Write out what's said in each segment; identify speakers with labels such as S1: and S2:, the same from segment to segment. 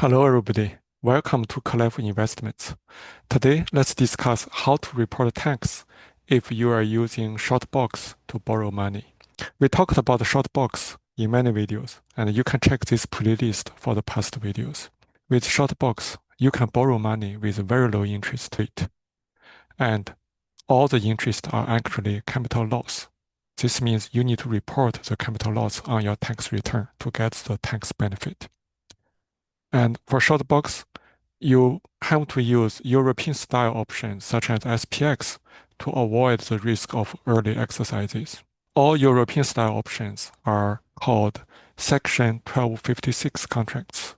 S1: Hello, everybody. Welcome to Clever Investments. Today, let's discuss how to report tax if you are using Shortbox to borrow money. We talked about Shortbox in many videos, and you can check this playlist for the past videos. With Shortbox, you can borrow money with very low interest rate, and all the interests are actually capital loss. This means you need to report the capital loss on your tax return to get the tax benefit. And for Shortbox, you have to use European style options such as SPX to avoid the risk of early exercises. All European style options are called Section 1256 contracts.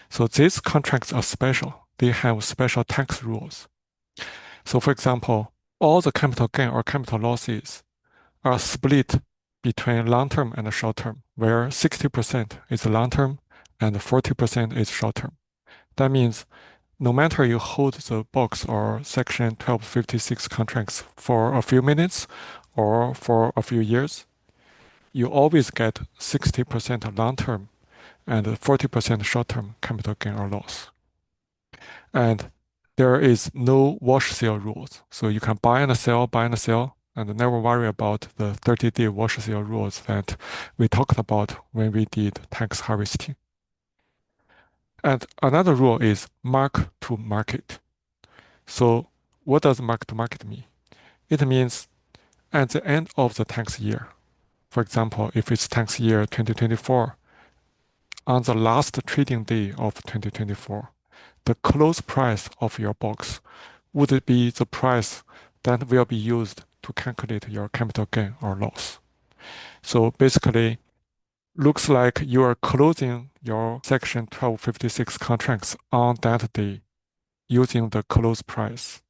S1: So these contracts are special. They have special tax rules. So for example, all the capital gain or capital losses are split between long term and short term, where 60% is long term and 40% is short term. That means no matter you hold the box or Section 1256 contracts for a few minutes or for a few years, you always get 60% long-term and 40% short-term capital gain or loss. And there is no wash sale rules. So you can buy and sell, and never worry about the 30-day wash sale rules that we talked about when we did tax harvesting. And another rule is mark to market. So what does mark to market mean? It means at the end of the tax year, for example, if it's tax year 2024, on the last trading day of 2024, the close price of your box would be the price that will be used to calculate your capital gain or loss. So basically, looks like you are closing your Section 1256 contracts on that day using the close price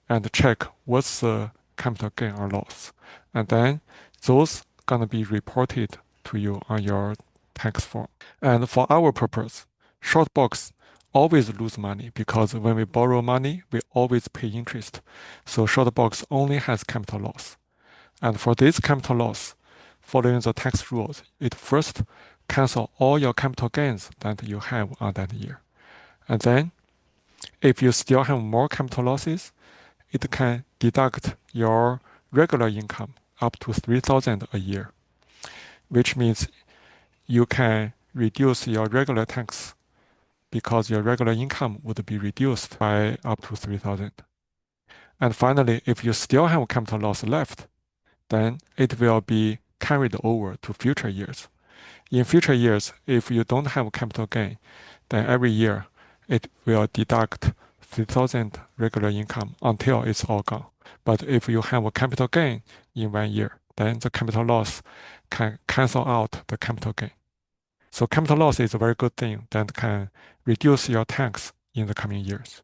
S1: and check what's the capital gain or loss. And then those gonna be reported to you on your tax form. And for our purpose, Shortbox always lose money because when we borrow money, we always pay interest. So Shortbox only has capital loss. And for this capital loss, following the tax rules, it first cancel all your capital gains that you have on that year. And then if you still have more capital losses, it can deduct your regular income up to 3,000 a year, which means you can reduce your regular tax because your regular income would be reduced by up to 3,000. And finally, if you still have capital loss left, then it will be carried over to future years. In future years, if you don't have capital gain, then every year it will deduct 3,000 regular income until it's all gone. But if you have a capital gain in 1 year, then the capital loss can cancel out the capital gain. So capital loss is a very good thing that can reduce your tax in the coming years.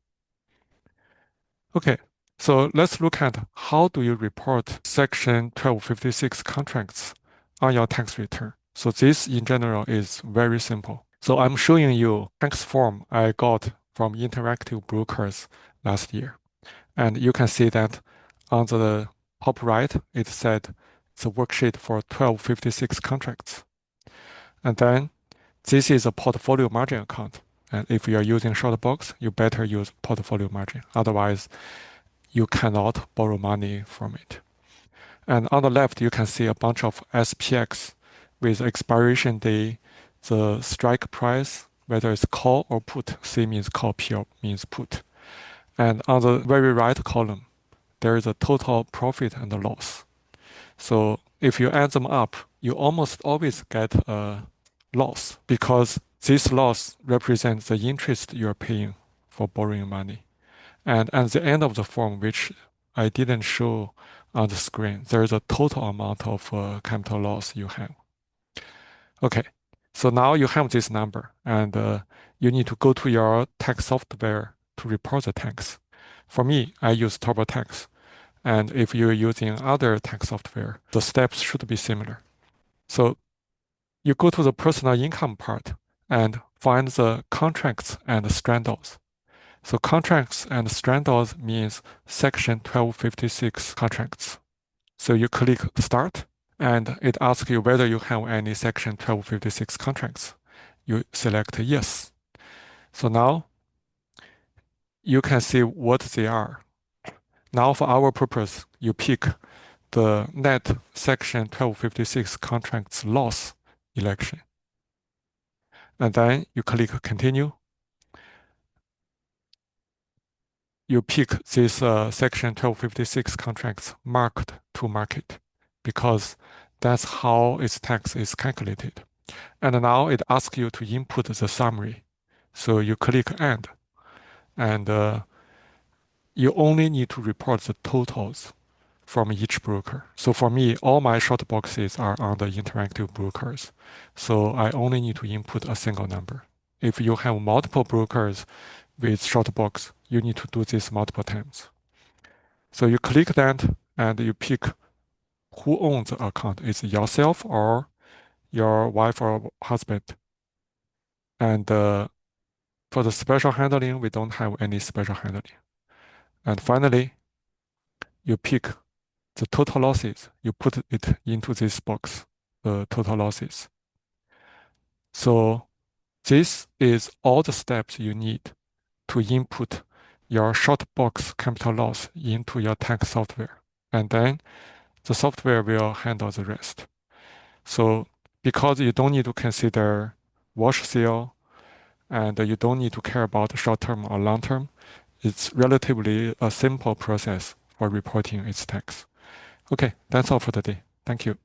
S1: Okay, so let's look at how do you report Section 1256 contracts on your tax return. So this in general is very simple. So I'm showing you tax form I got from Interactive Brokers last year. And you can see that on the top right, it said it's a worksheet for 1256 contracts. And then this is a portfolio margin account. And if you are using Shortbox, you better use portfolio margin. Otherwise, you cannot borrow money from it. And on the left, you can see a bunch of SPX with expiration day, the strike price, whether it's call or put. C means call, P means put. And on the very right column, there is a total profit and loss. So if you add them up, you almost always get a loss because this loss represents the interest you're paying for borrowing money. And at the end of the form, which I didn't show on the screen, there is a total amount of capital loss you have. Okay, so now you have this number, and you need to go to your tax software to report the tax. For me, I use TurboTax, and if you're using other tax software, the steps should be similar. So you go to the personal income part and find the contracts and strandals. So contracts and strandals means Section 1256 contracts. So you click Start, and it asks you whether you have any Section 1256 contracts. You select Yes. So now you can see what they are. Now for our purpose, you pick the net Section 1256 contracts loss election. And then you click continue. You pick this Section 1256 contracts marked to market because that's how its tax is calculated. And now it asks you to input the summary. So you click Add, and you only need to report the totals from each broker. So for me, all my short boxes are on the interactive brokers. So I only need to input a single number. If you have multiple brokers with short box, you need to do this multiple times. So you click that and you pick who owns the account. Is it yourself or your wife or husband? And for the special handling, we don't have any special handling. And finally, you pick the total losses. You put it into this box, the total losses. So this is all the steps you need to input your short box capital loss into your tax software. And then the software will handle the rest. So because you don't need to consider wash sale and you don't need to care about short term or long term, it's relatively a simple process for reporting its tax. Okay, that's all for today. Thank you.